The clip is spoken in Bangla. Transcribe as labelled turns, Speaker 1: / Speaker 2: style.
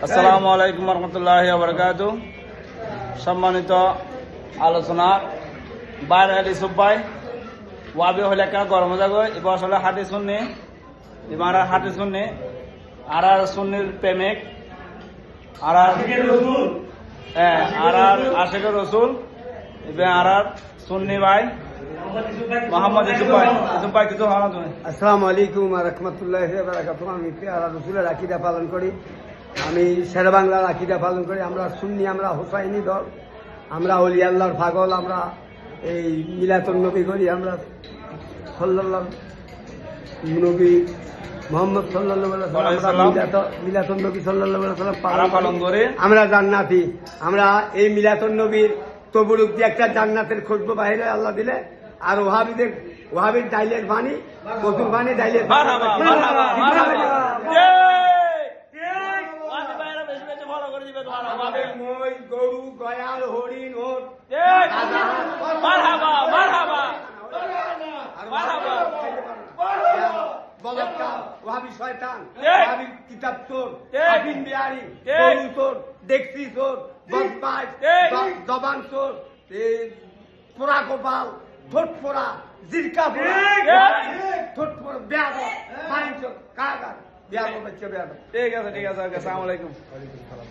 Speaker 1: আসসালামু আলাইকুম রহমতুল্লাহি ওয়া বারাকাতুহু। সম্মানিত আলোচনা বাইরে আলী সুব্বাই ওয়াবি হলে কা গরম যাগো এবার আসলে হাটি শুননি এবার হাটি শুননি আর সুন্নির প্রেমিক আর হ্যাঁ আর আশিকের রসুল এবার আর সুন্নি ভাই মোহাম্মদ ইসুফ ভাই কিছু হওয়া তুমি।
Speaker 2: আসসালামু আলাইকুম রহমতুল্লাহ বারাকাতুহু। আমি পেয়ারা রসুলের আকিদা পালন করি, আমি শের বাংলার আকিদা পালন করি। আমরা সুন্নি, আমরা হুসাইনি দল, আমরা অলি আল্লাহর পাগল, আমরা এই মিলাতুন নবী করি। আমরা সাল্লাল্লাহু নবী মোহাম্মদ সাল্লাল্লাহু আলাইহি ওয়াসাল্লাম মিলাতুন নবী সাল্লাল্লাহু আলাইহি ওয়াসাল্লাম
Speaker 1: পালন করে
Speaker 2: আমরা জান্নাতি। আমরা এই মিলাতুন নবীর তবুরুক দিয়ে একটা জান্নাতের খুশবু বাইরে আল্লাহ দিলে। আর ওহাবির ডাইলের পানি, কচুর পানি, ডাইলের মই গরু গয়াল হরিণ ওট ওহাবি শয়তান, ওহাবি কিতাব চোর, আবিন বিহারি, গরু চোর, ডেকসি চোর, বদমাইশ, জবান চোর, পোড়া কপাল, ঠোঁট পোড়া, জিরকা পোড়া, ঠোঁট পোড়া, বেয়াদ, মাইন চোর, কারাগার, বেয়াদ, বাচ্চা বেয়াদ।
Speaker 1: ঠিক আছে, আসসালামু আলাইকুম।